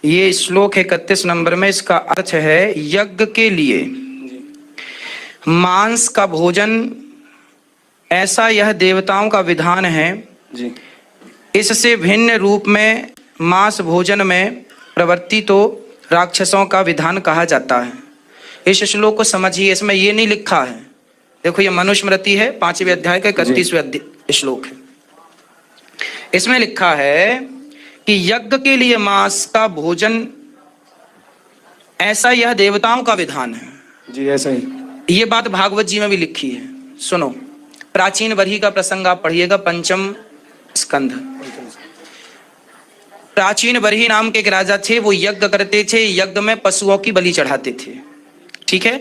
ये श्लोक 31 नंबर में, इसका अर्थ है यज्ञ के लिए मांस का भोजन ऐसा यह देवताओं का विधान है जी। इससे भिन्न रूप में मांस भोजन में प्रवृत्ति तो राक्षसों का विधान कहा जाता है। इस श्लोक को समझिए, इसमें ये नहीं लिखा है, देखो ये मनुस्मृति है 5वें अध्याय का 31वें श्लोक है। इसमें लिखा है कि यज्ञ के लिए मांस का भोजन ऐसा यह देवताओं का विधान है जी, ऐसा ही। ये बात भागवत जी में भी लिखी है। सुनो, प्राचीन बरही का प्रसंग आप पढ़िएगा, 5म स्कंध। प्राचीन बरही नाम के एक राजा थे, वो यज्ञ करते थे, यज्ञ में पशुओं की बलि चढ़ाते थे, ठीक है।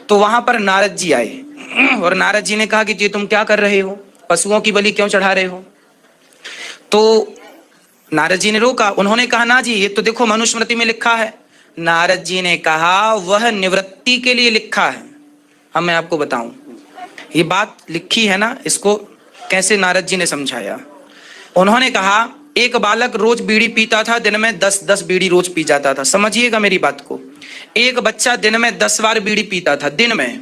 तो वहां पर नारद जी आए और नारद जी ने कहा कि जी तुम क्या कर रहे हो, पशुओं की बलि क्यों चढ़ा रहे हो। तो नारद जी ने रोका, उन्होंने कहा ना जी ये तो देखो मनुस्मृति में लिखा है। नारद जी ने कहा वह निवृत्ति के लिए लिखा है। अब मैं आपको बताऊं ये बात लिखी है ना, इसको कैसे नारद जी ने समझाया। उन्होंने कहा एक बालक रोज बीड़ी पीता था, दिन में 10-10 बीड़ी रोज पी जाता था। समझिएगा मेरी बात को, एक बच्चा दिन में 10 बार बीड़ी पीता था दिन में।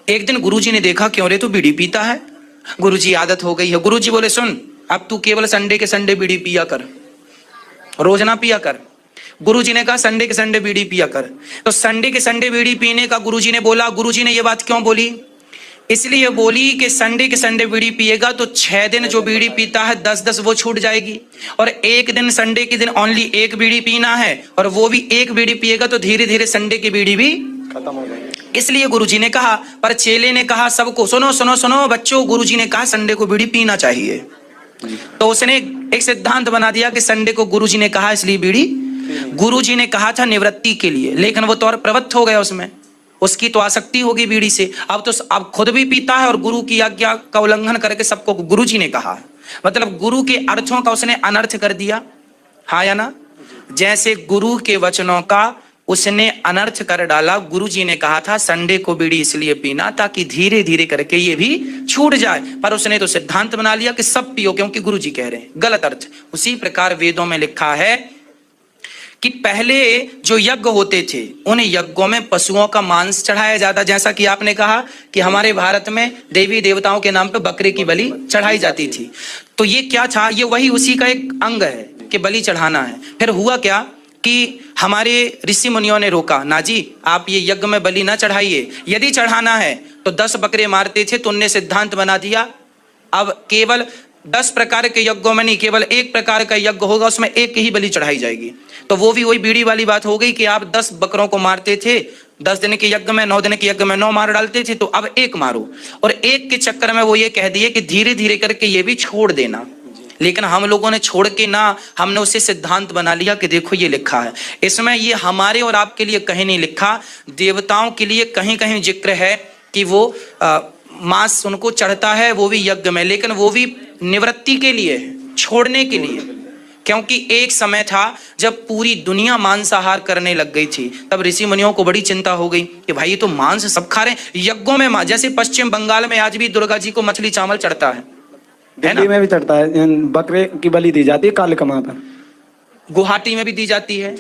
एक दिन गुरुजी ने देखा क्यों रे तू बीड़ी पीता है, गुरुजी आदत हो गई है। गुरुजी बोले सुन अब तू केवल संडे के संडे बीड़ी पिया कर, रोज ना पिया कर। गुरुजी ने कहा संडे के संडे बीड़ी पिया कर। तो संडे के संडे बीड़ी पीने का गुरुजी ने बोला। गुरुजी ने ये बात क्यों बोली, इसलिए बोली कि संडे के संडे बीड़ी पिएगा तो 6 दिन जो बीड़ी पीता है 10-10 वो छूट जाएगी, और एक दिन संडे के दिन ओनली एक बीड़ी पीना है, और वो भी एक बीड़ी पिएगा तो धीरे धीरे संडे की बीड़ी भी खत्म हो जाएगी। इसलिए गुरुजी ने कहा। पर चेले ने कहा सबको सुनो सुनो सुनो बच्चों, गुरुजी ने कहा संडे को बीड़ी पीना चाहिए। तो उसने एक सिद्धांत बना दिया कि संडे को गुरुजी ने कहा इसलिए बीड़ी। गुरुजी ने कहा था निवृत्ति के लिए, लेकिन वो तो और प्रवृत्त हो गया, उसमें उसकी तो आसक्ति होगी बीड़ी से। अब तो अब खुद भी पीता है और गुरु की आज्ञा का उल्लंघन करके सबको गुरुजी ने कहा, मतलब गुरु के अर्थों का उसने अनर्थ कर दिया, हाँ या ना। जैसे गुरु के वचनों का उसने अनर्थ कर डाला। गुरुजी ने कहा था संडे को बीड़ी इसलिए पीना ताकि धीरे धीरे करके ये भी छूट जाए, पर उसने तो सिद्धांत बना लिया कि सब पियो क्योंकि गुरुजी कह रहे हैं, गलत अर्थ। उसी प्रकार वेदों में लिखा है कि पहले जो यज्ञ होते थे उन यज्ञों में पशुओं का मांस चढ़ाया जाता, जैसा कि आपने कहा कि हमारे भारत में देवी देवताओं के नाम पे बकरे की बलि चढ़ाई जाती थी। तो ये क्या था, ये वही उसी का एक अंग है कि बलि चढ़ाना है। फिर हुआ क्या कि हमारे ऋषि मुनियों ने रोका, ना जी आप ये यज्ञ में बलि ना चढ़ाइए, यदि चढ़ाना है तो 10 बकरे मारते थे। तो उनने सिद्धांत बना दिया अब केवल 10 प्रकार के यज्ञों में नहीं, केवल एक प्रकार का यज्ञ होगा, उसमें एक ही बलि चढ़ाई जाएगी। तो वो भी वही बीड़ी वाली बात हो गई कि आप 10 बकरों को मारते थे, 10 दिन के यज्ञ में, 9 दिन के यज्ञ में 9 मार डालते थे, तो अब एक मारो। और एक के चक्कर में वो ये कह दिए कि धीरे धीरे करके ये भी छोड़ देना। लेकिन हम लोगों ने छोड़ के ना, हमने उसे सिद्धांत बना लिया कि देखो ये लिखा है। इसमें ये हमारे और आपके लिए कहीं नहीं लिखा, देवताओं के लिए कहीं कहीं जिक्र है कि वो मांस उनको चढ़ता है, वो भी यज्ञ में, लेकिन वो भी निवृत्ति के लिए, छोड़ने के लिए। क्योंकि एक समय था जब पूरी दुनिया मांसाहार करने लग गई थी, तब ऋषि मुनियों को बड़ी चिंता हो गई कि भाई ये तो मांस सब खा रहे हैं यज्ञों में। जैसे पश्चिम बंगाल में आज भी दुर्गा जी को मछली चावल चढ़ता है, दिल्ली में भी चढ़ता है, बकरे की बलि दी जाती है कालिका माता, गुवाहाटी में भी दी जाती है,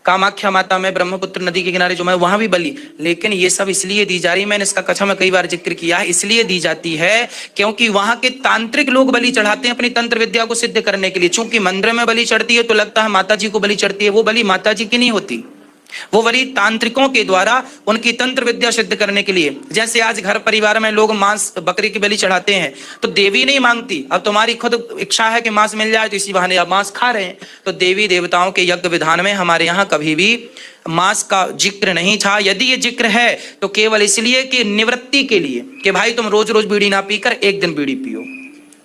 कामाख्या माता में ब्रह्मपुत्र नदी के किनारे जो मैं वहां भी बलि। लेकिन ये सब इसलिए दी जा रही, मैंने इसका कथा में कई बार जिक्र किया है, इसलिए दी जाती है क्योंकि वहां के तांत्रिक लोग बलि चढ़ाते हैं अपनी तंत्र विद्या को सिद्ध करने के लिए। चूंकि मंदिर में बलि चढ़ती है तो लगता है माता जी को बलि चढ़ती है, वो बलि माता जी की नहीं होती, वो बलि तांत्रिकों के द्वारा उनकी तंत्र विद्या सिद्ध करने के लिए। जैसे आज घर परिवार में लोग मांस बकरी की बलि चढ़ाते हैं तो देवी नहीं मांगती, अब तुम्हारी खुद इच्छा है कि मांस मिल जाए तो इसी बहाने आप मांस खा रहे हैं। तो देवी देवताओं के यज्ञ विधान में हमारे यहाँ कभी भी मांस का जिक्र नहीं था। यदि ये जिक्र है तो केवल इसलिए कि निवृत्ति के लिए, कि भाई तुम रोज रोज बीड़ी ना पीकर एक दिन बीड़ी पियो,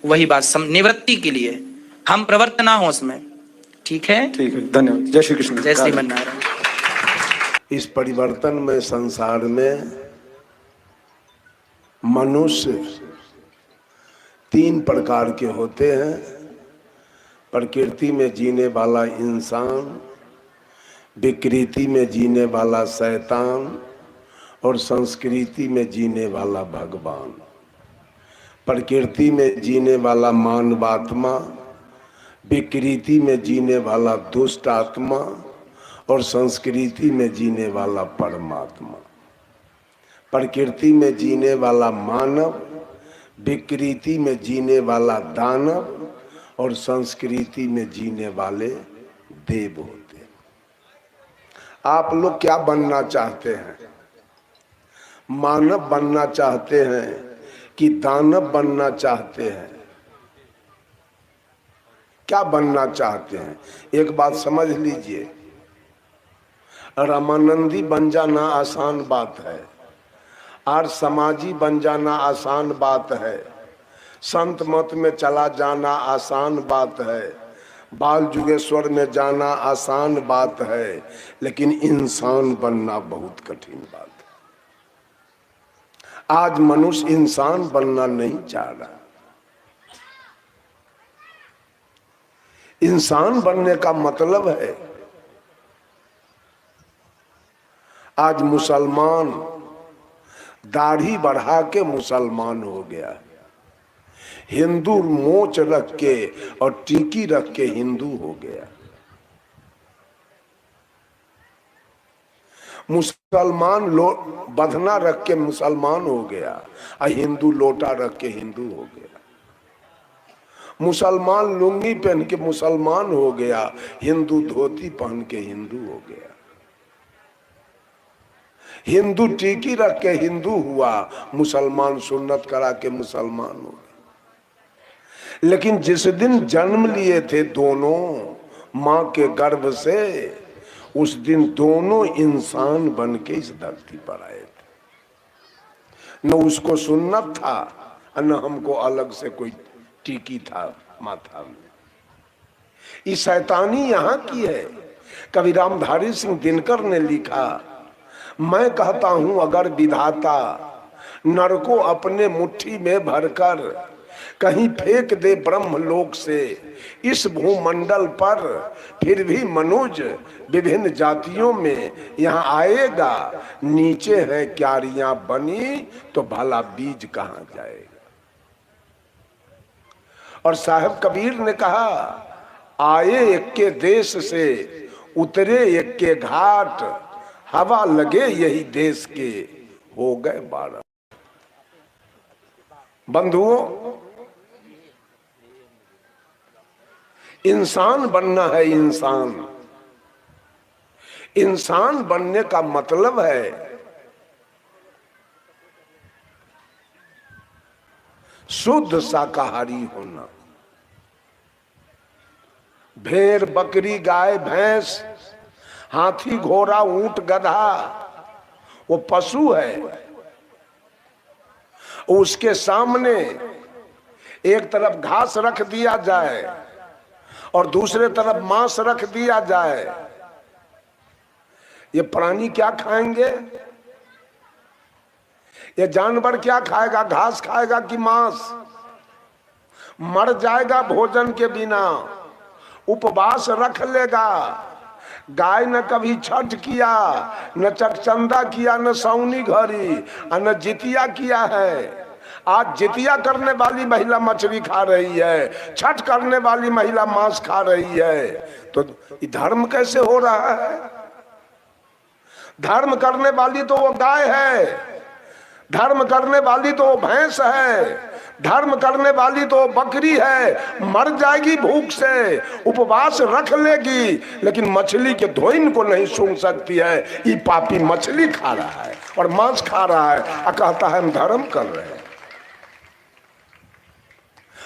वही बात निवृत्ति के लिए, हम प्रवृत्त ना हो उसमें। ठीक है, ठीक है, धन्यवाद। जय श्री कृष्ण। जय श्री नारायण। इस परिवर्तन में संसार में मनुष्य 3 प्रकार के होते हैं। प्रकृति में जीने वाला इंसान, विकृति में जीने वाला शैतान, और संस्कृति में जीने वाला भगवान। प्रकृति में जीने वाला मानवात्मा, विकृति में जीने वाला दुष्ट आत्मा, और संस्कृति में जीने वाला परमात्मा, प्रकृति में जीने वाला मानव, विकृति में जीने वाला दानव और संस्कृति में जीने वाले देव होते हैं। आप लोग क्या बनना चाहते हैं? मानव बनना चाहते हैं कि दानव बनना चाहते हैं? क्या बनना चाहते हैं? एक बात समझ लीजिए, रामानंदी बन जाना आसान बात है, और समाजी बन जाना आसान बात है, संत मत में चला जाना आसान बात है, बाल जुगेश्वर में जाना आसान बात है, लेकिन इंसान बनना बहुत कठिन बात है। आज मनुष्य इंसान बनना नहीं चाह रहा। इंसान बनने का मतलब है, आज मुसलमान दाढ़ी बढ़ा के मुसलमान हो गया, हिंदू मोच रख के और टीकी रख के हिंदू हो गया, मुसलमान बधना रख के मुसलमान हो गया और हिंदू लोटा रख के हिंदू हो गया, मुसलमान लुंगी पहन के मुसलमान हो गया, हिंदू धोती पहन के हिंदू हो गया, हिंदू टीकी रख के हिंदू हुआ, मुसलमान सुन्नत करा के मुसलमान हो गए। लेकिन जिस दिन जन्म लिए थे दोनों मां के गर्भ से, उस दिन दोनों इंसान बन के इस धरती पर आए थे। न उसको सुन्नत था न हमको अलग से कोई टीकी था माथा में। ये शैतानी यहाँ की है। कवि रामधारी सिंह दिनकर ने लिखा, मैं कहता हूं अगर विधाता नर को अपने मुट्ठी में भरकर कहीं फेंक दे ब्रह्मलोक से इस भूमंडल पर, फिर भी मनुज विभिन्न जातियों में यहाँ आएगा। नीचे है क्यारियां बनी तो भला बीज कहाँ जाएगा। और साहब कबीर ने कहा, आए एक के देश से उतरे एक के घाट, हवा लगे यही देश के हो गए 12। बंधुओं, इंसान बनना है। इंसान इंसान बनने का मतलब है शुद्ध शाकाहारी होना। भेड़ बकरी गाय भैंस हाथी घोड़ा ऊंट गधा वो पशु है। उसके सामने एक तरफ घास रख दिया जाए और दूसरे तरफ मांस रख दिया जाए, ये प्राणी क्या खाएंगे? ये जानवर क्या खाएगा? घास खाएगा कि मांस? मर जाएगा भोजन के बिना, उपवास रख लेगा। गाय न कभी छठ किया, न चकचंदा किया, न सौनी घड़ी, न जितिया किया है। आज जितिया करने वाली महिला मछली खा रही है, छठ करने वाली महिला मांस खा रही है। तो धर्म कैसे हो रहा है? धर्म करने वाली तो वो गाय है, धर्म करने वाली तो वो भैंस है, धर्म करने वाली तो बकरी है। मर जाएगी भूख से, उपवास रख लेगी, लेकिन मछली के धोइन को नहीं सूंघ सकती है। ये पापी मछली खा रहा है और मांस खा रहा है और कहता है हम धर्म कर रहे हैं।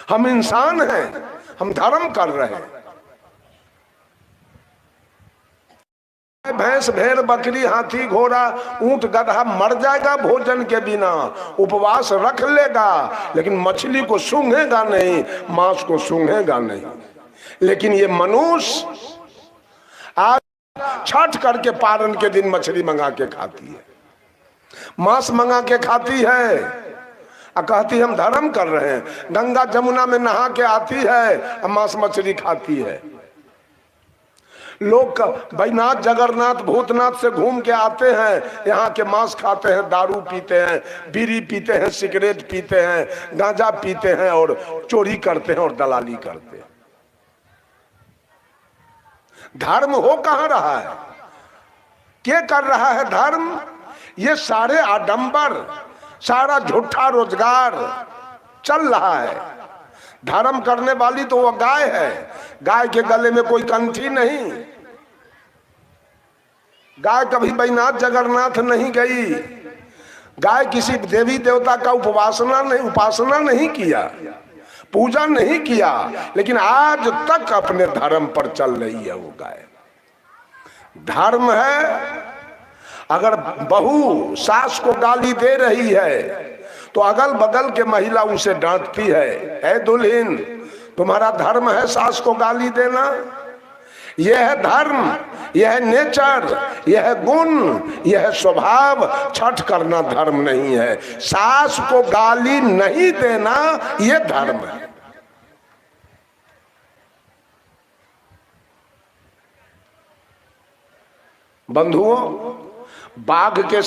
हम इंसान हैं, हम धर्म कर रहे हैं। भैंस भेड़ बकरी हाथी घोड़ा ऊंट गधा मर जाएगा भोजन के बिना, उपवास रख लेगा, लेकिन मछली को सूंघेगा नहीं, मांस को सूंघेगा नहीं। लेकिन ये मनुष्य आज छठ करके पारण के दिन मछली मंगा के खाती है, मांस मंगा के खाती है और कहती हम धर्म कर रहे हैं। गंगा जमुना में नहा के आती है और मांस मछली खाती है। लोग बैनाथ जगन्नाथ भूतनाथ से घूम के आते हैं, यहाँ के मांस खाते हैं, दारू पीते हैं, बीड़ी पीते हैं, सिगरेट पीते हैं, गांजा पीते हैं और चोरी करते हैं और दलाली करते हैं। धर्म हो कहाँ रहा है? क्या कर रहा है धर्म? ये सारे आडंबर, सारा झूठा रोजगार चल रहा है। धर्म करने वाली तो वो गाय है, गाय के गले में कोई कंठी नहीं। गाय कभी बैनाथ जगन्नाथ नहीं गई, गाय किसी देवी देवता का उपासना नहीं किया, पूजा नहीं किया, लेकिन आज तक अपने धर्म पर चल रही है वो गाय। धर्म है, अगर बहू सास को गाली दे रही है तो अगल बगल के महिला उसे डांटती है, ऐ दुल्हन तुम्हारा धर्म है सास को गाली देना? यह है धर्म, यह है नेचर, यह है गुण, यह है स्वभाव। छठ करना धर्म नहीं है, सास को गाली नहीं देना यह धर्म है। बंधुओं, बाघ के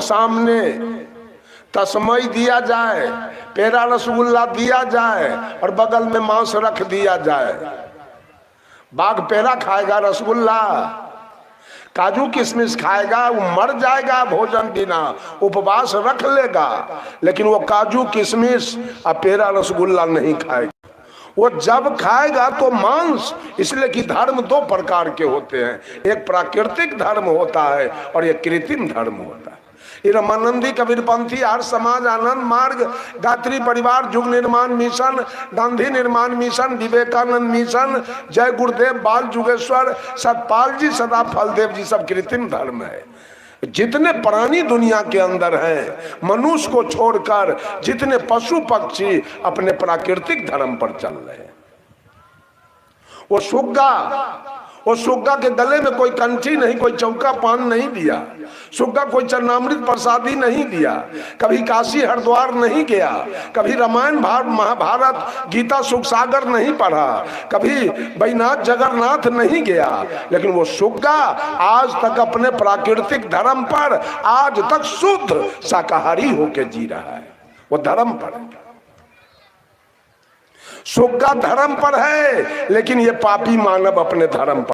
सामने तस्मई दिया जाए, पेड़ा रसगुल्ला दिया जाए और बगल में मांस रख दिया जाए, बाघ पेड़ा खाएगा, रसगुल्ला काजू किशमिश खाएगा, वो मर जाएगा भोजन बिना, उपवास रख लेगा, लेकिन वो काजू किशमिश और पेड़ा रसगुल्ला नहीं खाएगा। वो जब खाएगा तो मांस, इसलिए कि धर्म दो प्रकार के होते हैं, एक प्राकृतिक धर्म होता है और एक कृत्रिम धर्म होता है। ये रामानंदी, कबीरपंथी, आर्य समाज, आनंद मार्ग, गायत्री परिवार, युग निर्माण मिशन, गांधी निर्माण मिशन, विवेकानंद मिशन, जय गुरुदेव, बाल जुगेश्वर, सतपाल जी, सदा फलदेव जी, सब कृत्रिम धर्म है। जितने प्राणी दुनिया के अंदर हैं, मनुष्य को छोड़कर जितने पशु पक्षी अपने प्राकृतिक धर्म पर चल रहे हैं। वो सुग्गा के गले में कोई कंठी नहीं, कोई चौका पान नहीं दिया, सुग्गा कोई चरणामृत प्रसादी नहीं दिया, कभी काशी हरिद्वार नहीं गया, कभी रामायण महाभारत गीता सुख सागर नहीं पढ़ा, कभी बैनाथ जगन्नाथ नहीं गया, लेकिन वो सुग्गा आज तक अपने प्राकृतिक धर्म पर आज तक शुद्ध शाकाहारी होके जी रहा है। वो धर्म पर है, सुग्गा धर्म पर है, लेकिन ये पापी मानव अपने धर्म पर